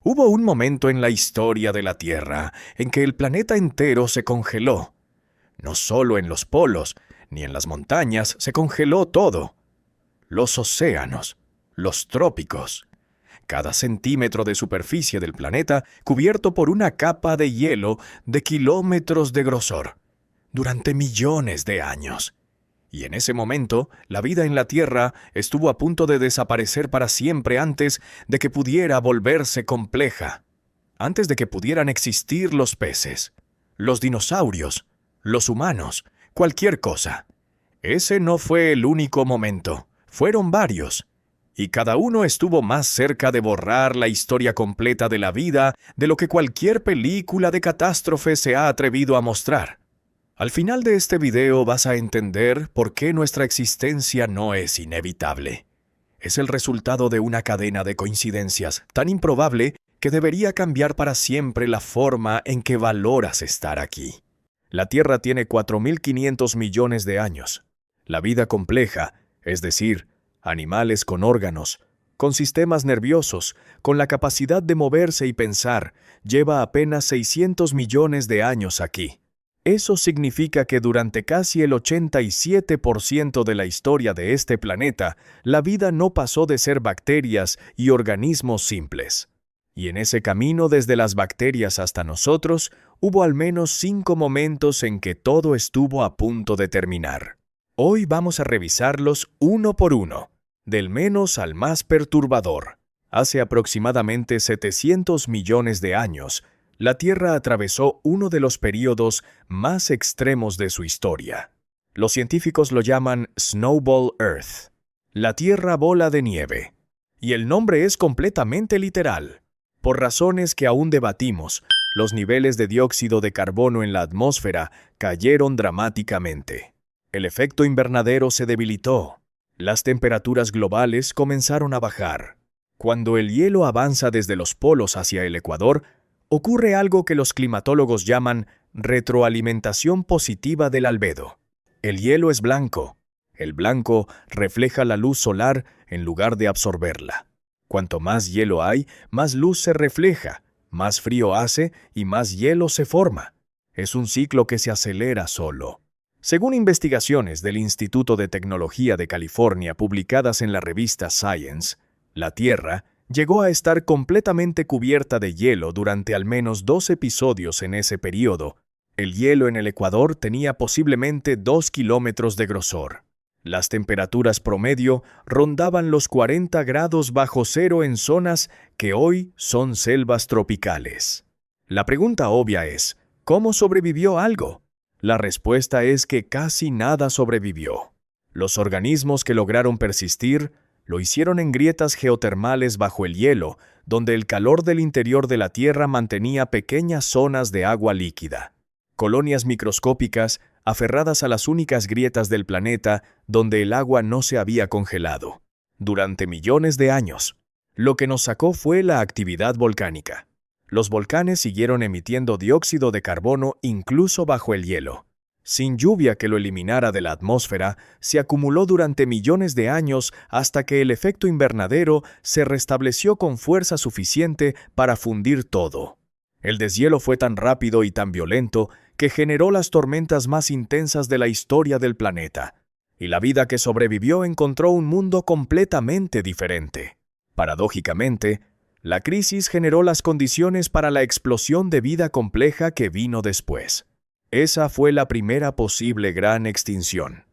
Hubo un momento en la historia de la Tierra en que el planeta entero se congeló. No solo en los polos, ni en las montañas se congeló todo. Los océanos, los trópicos. Cada centímetro de superficie del planeta cubierto por una capa de hielo de kilómetros de grosor, durante millones de años. Y en ese momento, la vida en la Tierra estuvo a punto de desaparecer para siempre antes de que pudiera volverse compleja, antes de que pudieran existir los peces, los dinosaurios, los humanos, cualquier cosa. Ese no fue el único momento, fueron varios, y cada uno estuvo más cerca de borrar la historia completa de la vida de lo que cualquier película de catástrofe se ha atrevido a mostrar. Al final de este video vas a entender por qué nuestra existencia no es inevitable. Es el resultado de una cadena de coincidencias tan improbable que debería cambiar para siempre la forma en que valoras estar aquí. La Tierra tiene 4.500 millones de años. La vida compleja, es decir, animales con órganos, con sistemas nerviosos, con la capacidad de moverse y pensar, lleva apenas 600 millones de años aquí. Eso significa que durante casi el 87% de la historia de este planeta, la vida no pasó de ser bacterias y organismos simples. Y en ese camino desde las bacterias hasta nosotros, hubo al menos 5 momentos en que todo estuvo a punto de terminar. Hoy vamos a revisarlos uno por uno, del menos al más perturbador. Hace aproximadamente 700 millones de años, la Tierra atravesó uno de los períodos más extremos de su historia. Los científicos lo llaman Snowball Earth, la Tierra bola de nieve. Y el nombre es completamente literal. Por razones que aún debatimos, los niveles de dióxido de carbono en la atmósfera cayeron dramáticamente. El efecto invernadero se debilitó. Las temperaturas globales comenzaron a bajar. Cuando el hielo avanza desde los polos hacia el ecuador, ocurre algo que los climatólogos llaman retroalimentación positiva del albedo. El hielo es blanco. El blanco refleja la luz solar en lugar de absorberla. Cuanto más hielo hay, más luz se refleja, más frío hace y más hielo se forma. Es un ciclo que se acelera solo. Según investigaciones del Instituto de Tecnología de California publicadas en la revista Science, la Tierra llegó a estar completamente cubierta de hielo durante al menos 2 episodios en ese periodo. El hielo en el Ecuador tenía posiblemente 2 kilómetros de grosor. Las temperaturas promedio rondaban los 40 grados bajo cero en zonas que hoy son selvas tropicales. La pregunta obvia es, ¿cómo sobrevivió algo? La respuesta es que casi nada sobrevivió. Los organismos que lograron persistir lo hicieron en grietas geotermales bajo el hielo, donde el calor del interior de la Tierra mantenía pequeñas zonas de agua líquida. Colonias microscópicas aferradas a las únicas grietas del planeta donde el agua no se había congelado. Durante millones de años, lo que nos sacó fue la actividad volcánica. Los volcanes siguieron emitiendo dióxido de carbono incluso bajo el hielo. Sin lluvia que lo eliminara de la atmósfera, se acumuló durante millones de años hasta que el efecto invernadero se restableció con fuerza suficiente para fundir todo. El deshielo fue tan rápido y tan violento que generó las tormentas más intensas de la historia del planeta, y la vida que sobrevivió encontró un mundo completamente diferente. Paradójicamente, la crisis generó las condiciones para la explosión de vida compleja que vino después. Esa fue la primera posible gran extinción.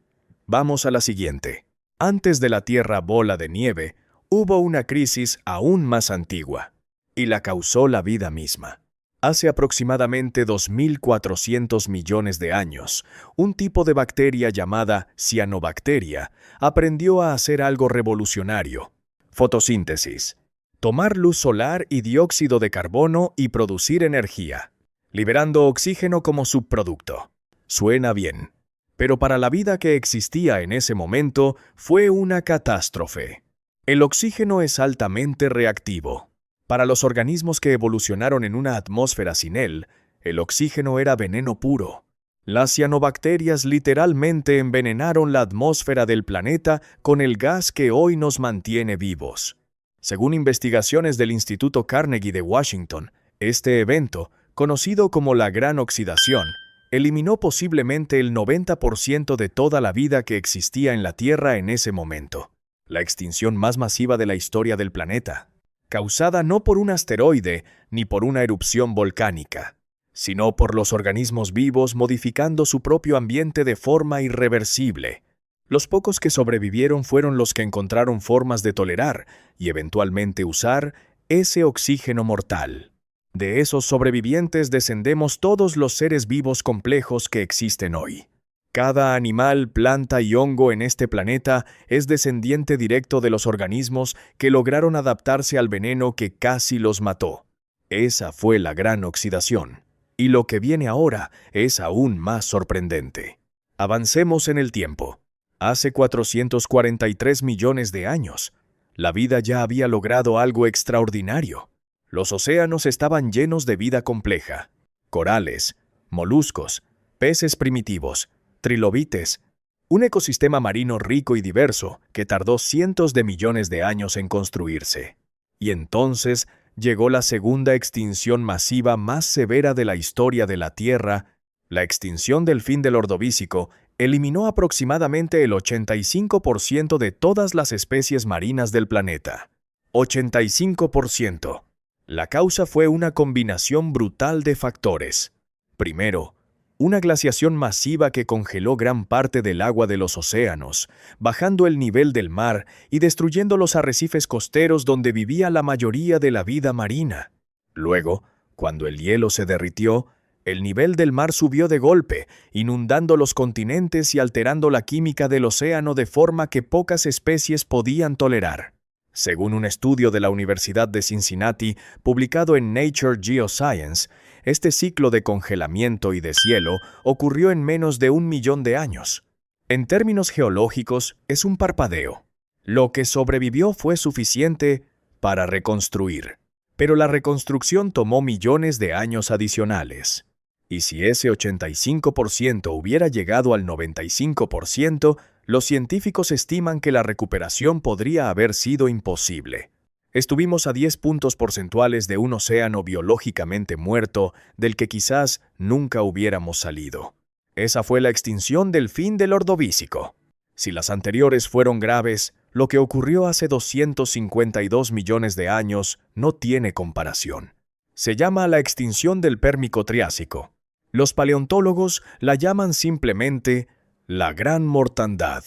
Vamos a la siguiente. Antes de la Tierra bola de nieve, hubo una crisis aún más antigua, y la causó la vida misma. Hace aproximadamente 2.400 millones de años, un tipo de bacteria llamada cianobacteria aprendió a hacer algo revolucionario: fotosíntesis. Tomar luz solar y dióxido de carbono y producir energía, liberando oxígeno como subproducto. Suena bien, pero para la vida que existía en ese momento fue una catástrofe. El oxígeno es altamente reactivo. Para los organismos que evolucionaron en una atmósfera sin él, el oxígeno era veneno puro. Las cianobacterias literalmente envenenaron la atmósfera del planeta con el gas que hoy nos mantiene vivos. Según investigaciones del Instituto Carnegie de Washington, este evento, conocido como la Gran Oxidación, eliminó posiblemente el 90% de toda la vida que existía en la Tierra en ese momento. La extinción más masiva de la historia del planeta, causada no por un asteroide ni por una erupción volcánica, sino por los organismos vivos modificando su propio ambiente de forma irreversible. Los pocos que sobrevivieron fueron los que encontraron formas de tolerar y eventualmente usar ese oxígeno mortal. De esos sobrevivientes descendemos todos los seres vivos complejos que existen hoy. Cada animal, planta y hongo en este planeta es descendiente directo de los organismos que lograron adaptarse al veneno que casi los mató. Esa fue la Gran Oxidación. Y lo que viene ahora es aún más sorprendente. Avancemos en el tiempo. Hace 443 millones de años, la vida ya había logrado algo extraordinario. Los océanos estaban llenos de vida compleja. Corales, moluscos, peces primitivos, trilobites, un ecosistema marino rico y diverso que tardó cientos de millones de años en construirse. Y entonces llegó la segunda extinción masiva más severa de la historia de la Tierra. La extinción del fin del Ordovícico eliminó aproximadamente el 85% de todas las especies marinas del planeta. 85%. La causa fue una combinación brutal de factores. Primero, una glaciación masiva que congeló gran parte del agua de los océanos, bajando el nivel del mar y destruyendo los arrecifes costeros donde vivía la mayoría de la vida marina. Luego, cuando el hielo se derritió, el nivel del mar subió de golpe, inundando los continentes y alterando la química del océano de forma que pocas especies podían tolerar. Según un estudio de la Universidad de Cincinnati, publicado en Nature Geoscience, este ciclo de congelamiento y deshielo ocurrió en menos de 1 millón de años. En términos geológicos, es un parpadeo. Lo que sobrevivió fue suficiente para reconstruir, pero la reconstrucción tomó millones de años adicionales. Y si ese 85% hubiera llegado al 95%, los científicos estiman que la recuperación podría haber sido imposible. Estuvimos a 10 puntos porcentuales de un océano biológicamente muerto del que quizás nunca hubiéramos salido. Esa fue la extinción del fin del Ordovícico. Si las anteriores fueron graves, lo que ocurrió hace 252 millones de años no tiene comparación. Se llama la extinción del Pérmico-Triásico. Los paleontólogos la llaman simplemente la Gran Mortandad.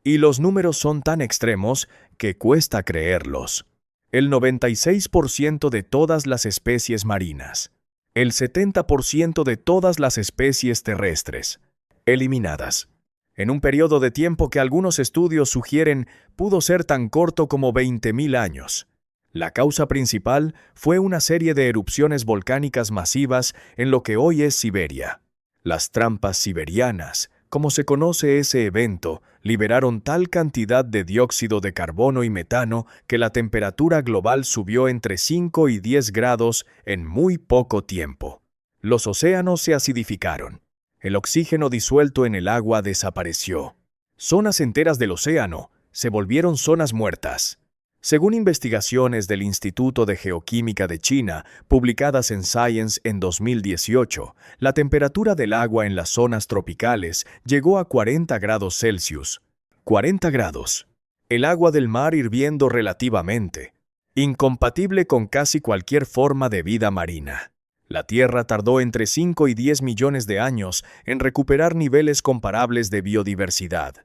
Y los números son tan extremos que cuesta creerlos. El 96% de todas las especies marinas, el 70% de todas las especies terrestres, eliminadas. En un periodo de tiempo que algunos estudios sugieren pudo ser tan corto como 20.000 años. La causa principal fue una serie de erupciones volcánicas masivas en lo que hoy es Siberia. Las trampas siberianas, como se conoce ese evento, liberaron tal cantidad de dióxido de carbono y metano que la temperatura global subió entre 5 y 10 grados en muy poco tiempo. Los océanos se acidificaron. El oxígeno disuelto en el agua desapareció. Zonas enteras del océano se volvieron zonas muertas. Según investigaciones del Instituto de Geoquímica de China, publicadas en Science en 2018, la temperatura del agua en las zonas tropicales llegó a 40 grados Celsius. 40 grados. El agua del mar hirviendo relativamente, incompatible con casi cualquier forma de vida marina. La Tierra tardó entre 5 y 10 millones de años en recuperar niveles comparables de biodiversidad.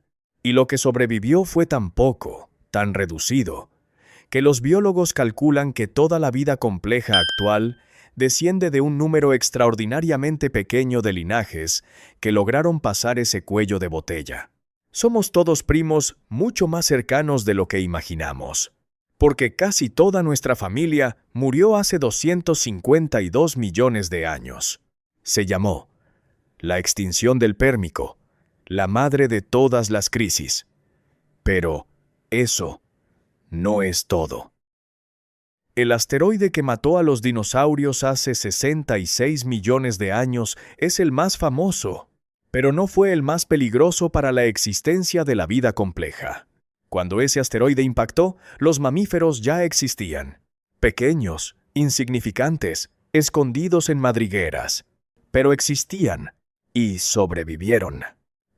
Y lo que sobrevivió fue tan poco, tan reducido, que los biólogos calculan que toda la vida compleja actual desciende de un número extraordinariamente pequeño de linajes que lograron pasar ese cuello de botella. Somos todos primos mucho más cercanos de lo que imaginamos, porque casi toda nuestra familia murió hace 252 millones de años. Se llamó la extinción del Pérmico, la madre de todas las crisis. Pero eso no es todo. El asteroide que mató a los dinosaurios hace 66 millones de años es el más famoso, pero no fue el más peligroso para la existencia de la vida compleja. Cuando ese asteroide impactó, los mamíferos ya existían. Pequeños, insignificantes, escondidos en madrigueras. Pero existían y sobrevivieron.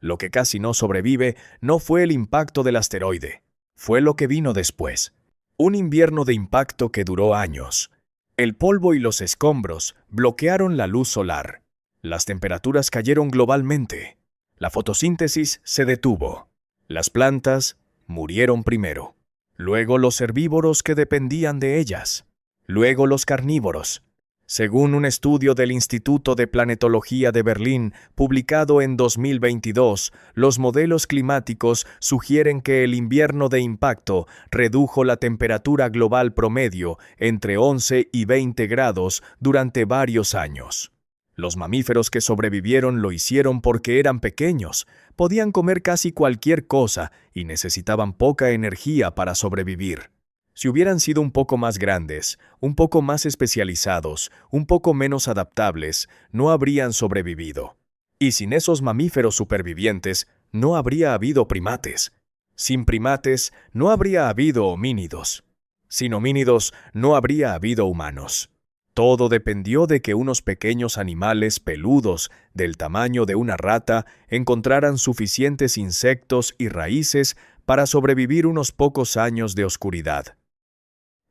Lo que casi no sobrevive no fue el impacto del asteroide, fue lo que vino después. Un invierno de impacto que duró años. El polvo y los escombros bloquearon la luz solar. Las temperaturas cayeron globalmente. La fotosíntesis se detuvo. Las plantas murieron primero. Luego los herbívoros que dependían de ellas. Luego los carnívoros. Según un estudio del Instituto de Planetología de Berlín, publicado en 2022, los modelos climáticos sugieren que el invierno de impacto redujo la temperatura global promedio entre 11 y 20 grados durante varios años. Los mamíferos que sobrevivieron lo hicieron porque eran pequeños, podían comer casi cualquier cosa y necesitaban poca energía para sobrevivir. Si hubieran sido un poco más grandes, un poco más especializados, un poco menos adaptables, no habrían sobrevivido. Y sin esos mamíferos supervivientes, no habría habido primates. Sin primates, no habría habido homínidos. Sin homínidos, no habría habido humanos. Todo dependió de que unos pequeños animales peludos, del tamaño de una rata, encontraran suficientes insectos y raíces para sobrevivir unos pocos años de oscuridad.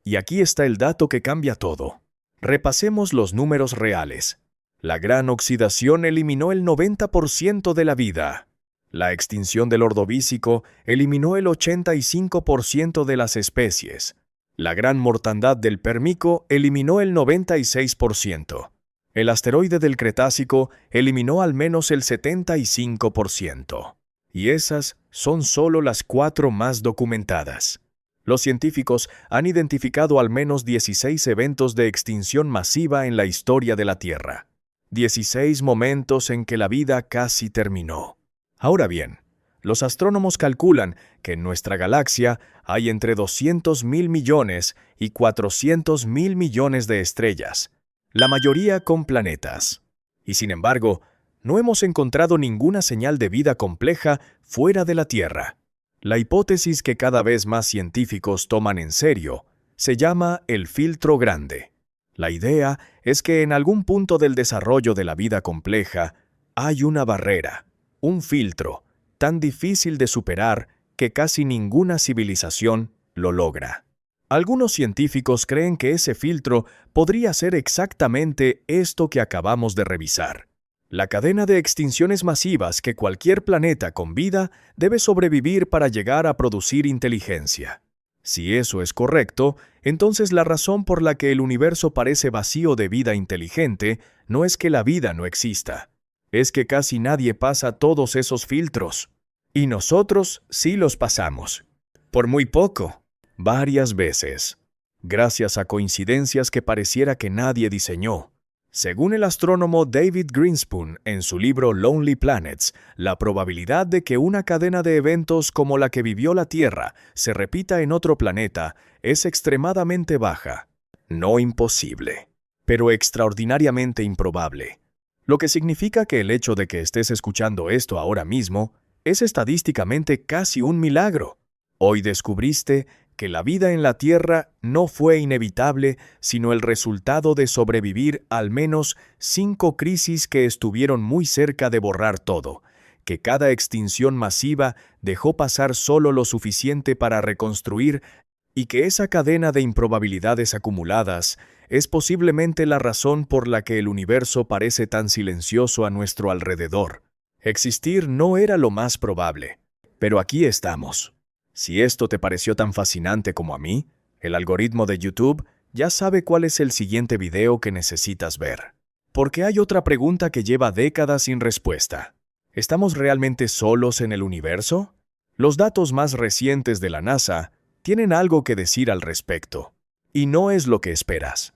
Y aquí está el dato que cambia todo. Repasemos los números reales. La gran oxidación eliminó el 90% de la vida. La extinción del Ordovícico eliminó el 85% de las especies. La gran mortandad del Pérmico eliminó el 96%. El asteroide del Cretácico eliminó al menos el 75%. Y esas son solo las 4 más documentadas. Los científicos han identificado al menos 16 eventos de extinción masiva en la historia de la Tierra. 16 momentos en que la vida casi terminó. Ahora bien, los astrónomos calculan que en nuestra galaxia hay entre 200.000 millones y 400.000 millones de estrellas, la mayoría con planetas. Y sin embargo, no hemos encontrado ninguna señal de vida compleja fuera de la Tierra. La hipótesis que cada vez más científicos toman en serio se llama el filtro grande. La idea es que en algún punto del desarrollo de la vida compleja hay una barrera, un filtro, tan difícil de superar que casi ninguna civilización lo logra. Algunos científicos creen que ese filtro podría ser exactamente esto que acabamos de revisar. La cadena de extinciones masivas que cualquier planeta con vida debe sobrevivir para llegar a producir inteligencia. Si eso es correcto, entonces la razón por la que el universo parece vacío de vida inteligente no es que la vida no exista, es que casi nadie pasa todos esos filtros. Y nosotros sí los pasamos. Por muy poco, varias veces, gracias a coincidencias que pareciera que nadie diseñó. Según el astrónomo David Grinspoon en su libro Lonely Planets, la probabilidad de que una cadena de eventos como la que vivió la Tierra se repita en otro planeta es extremadamente baja. No imposible, pero extraordinariamente improbable. Lo que significa que el hecho de que estés escuchando esto ahora mismo es estadísticamente casi un milagro. Hoy descubriste que la vida en la Tierra no fue inevitable, sino el resultado de sobrevivir al menos 5 crisis que estuvieron muy cerca de borrar todo, que cada extinción masiva dejó pasar solo lo suficiente para reconstruir y que esa cadena de improbabilidades acumuladas es posiblemente la razón por la que el universo parece tan silencioso a nuestro alrededor. Existir no era lo más probable, pero aquí estamos. Si esto te pareció tan fascinante como a mí, el algoritmo de YouTube ya sabe cuál es el siguiente video que necesitas ver. Porque hay otra pregunta que lleva décadas sin respuesta. ¿Estamos realmente solos en el universo? Los datos más recientes de la NASA tienen algo que decir al respecto. Y no es lo que esperas.